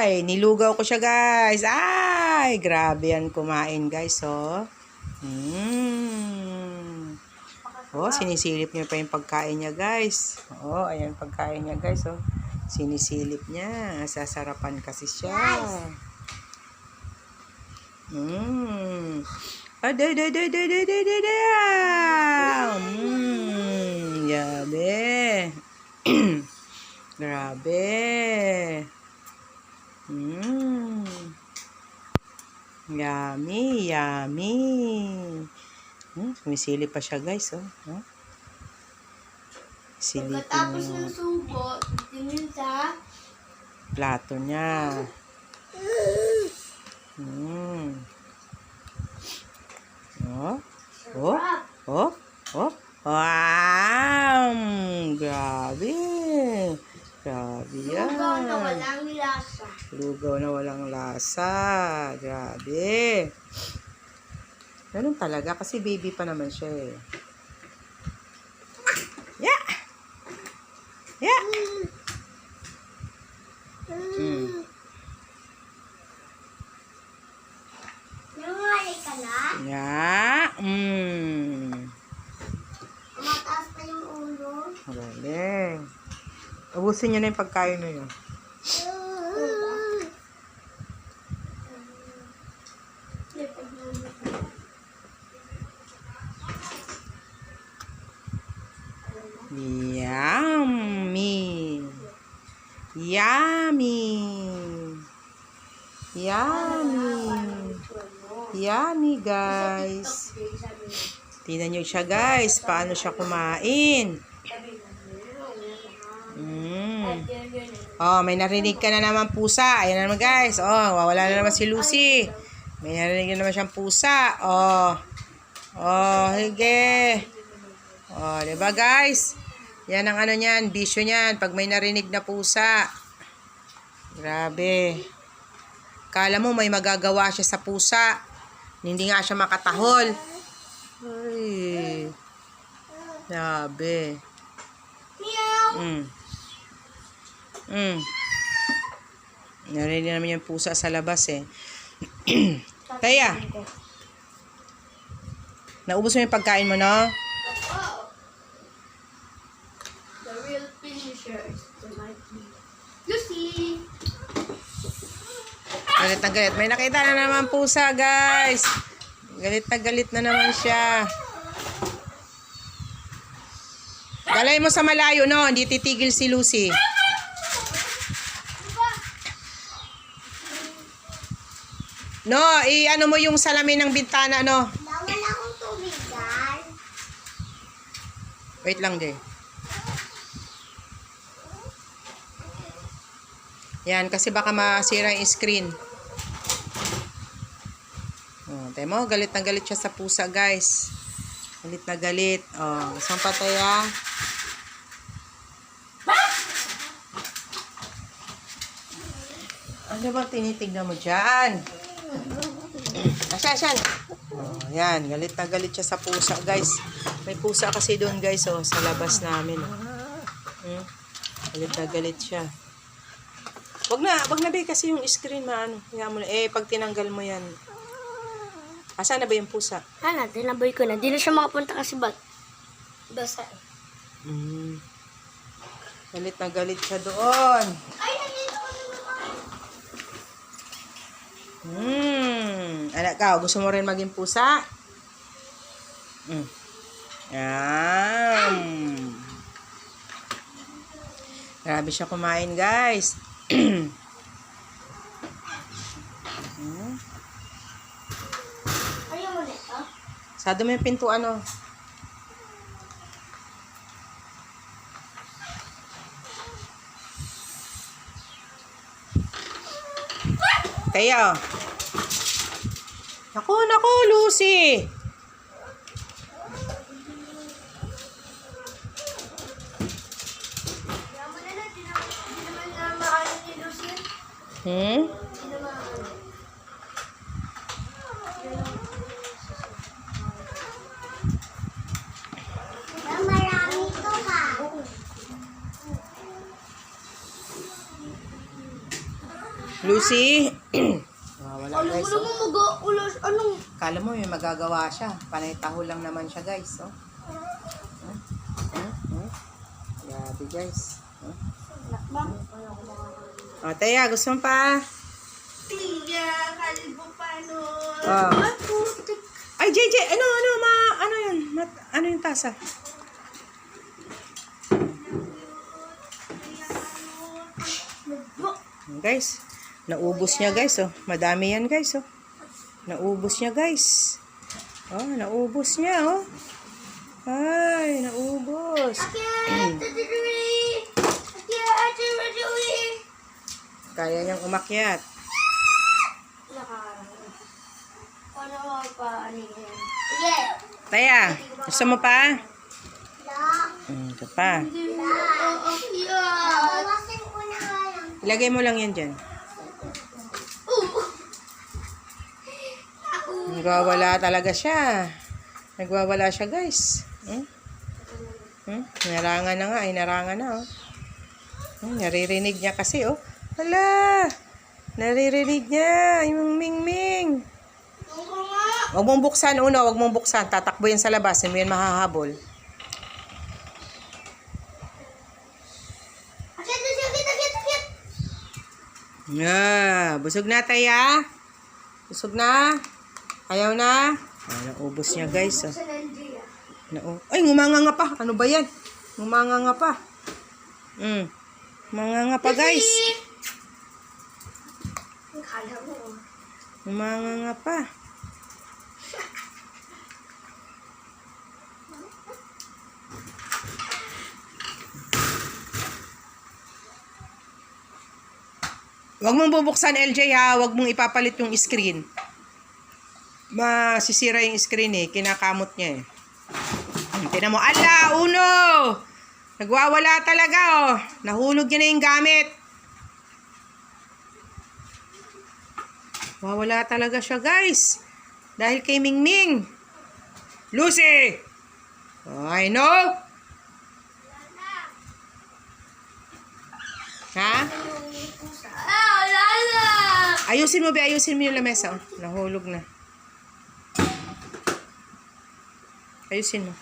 Ay, nilugaw ko siya guys. Ay, grabe yan kumain guys, oh. Oh, sinisilip niya pa yung pagkain niya guys. Oh, ayan pagkain niya guys, oh. Sinisilip niya. Sasarapan kasi siya. Aday. Yabe. Grabe. Yummy. Sumisilip pa siya guys, oh. Silipin Pagkatapos yung ng subo, tingin sa plato niya. Oh. Wow! Grabe. Grabe yan. lugaw na walang lasa. Lugaw na walang lasa. Grabe. Ganun talaga kasi baby pa naman siya eh. Yeah! Nangyari ka na? Yeah. Mataas pa yung ulo. Galing. Ubusin niyo na yung pagkain na yun. Yummy guys. Tingnan nyo siya guys. Paano siya kumain. Oh, may narinig ka na naman pusa. Ayan na naman guys. Oh, wawala na naman si Lucy. May narinig na naman siyang pusa. Oh, hige. Oh, diba guys? Yan ang ano niyan, bisyo niyan. Pag may narinig na pusa. Grabe. Kala mo may magagawa siya sa pusa. Hindi nga siya makatahol. Ay. Grabe. Narinig naman yung pusa sa labas eh. Taya. Naubos mo yung pagkain mo, no? The real finisher is Lucy. Galit na galit. May nakita na naman pusa, guys. Galit na naman siya. Dalay mo sa malayo, no? Hindi titigil si Lucy. No, ano mo yung salamin ng bintana, no? Wala akong tubig, guys. Wait lang, Jay. Yan, kasi baka masira yung screen. Oh, tayo mo, galit na galit siya sa pusa, guys. Galit na galit. Oh, isang patay, ah. Ano ba tinitignan mo dyan? Asan? Oh, yan, galit na galit siya sa pusa, guys. May pusa kasi doon, guys, oh, sa labas namin. Oh. Galit na galit siya. Wag na ba kasi yung screen maano. Pag tinanggal mo yan. Asa na ba yung pusa? Tinaboy ko na. Di na siya makapunta kasi basta. Galit na galit siya doon. Ay, nandito ko Anak ka, gusto mo rin maging pusa? Grabe siya kumain, guys. Ayaw mo nito? Sado mo yung pintuan, oh. Kaya, oh. Naku, Lucy. Ayaw mo na lang. Di naman na maalit ni Lucy. Di naman marami ito ha. Lucy. Wala guys. Ulo mo mag-ulos. Anong? Kala mo may magagawa siya. Panay taho lang naman siya guys. Oh. Grabe guys. Oh, Teya, gusto mo pa? Tiga, kalbo pa nun. Oh. Ay, putik. Ay, JJ, ano yun? Ano yung tasa? Guys, naubos niya guys, oh. Madami yan guys, oh. Naubos niya guys. Oh, naubos niya, oh. Ay, naubos. Kaya niyang umakyat. Taya, gusto mo pa? Ito pa. Ilagay mo lang yan dyan. Nagwawala talaga siya. Nagwawala siya guys. Narangan na nga. Ay, narangan na. Oh. Naririnig niya kasi. Oh. Hala! Naririnig niya. Yung ming-ming. Huwag mong buksan. Una, huwag mong buksan. Tatakbo yan sa labas. Hindi mo yan mahahabol. Busog na Taya. Busog na. Ayaw na. Naubos niya guys. Oh. Ay, ngumanga pa. Ano ba yan? Ngumanga pa. Ngumanga pa guys. Ngumanga pa. Huwag mong bubuksan LJ ha. Huwag mong ipapalit yung screen. Masisira yung screen eh. Kinakamot niya eh. Tignan mo. Ala! Uno! Nagwawala talaga oh. Nahulog niya na yung gamit. Wawala talaga siya guys. Dahil kay Mingming. Lucy! Oh, I know. Ha? Ayusin mo ba? Ayusin mo yung lamesa. Oh. Nahulog na. Ayusin mo.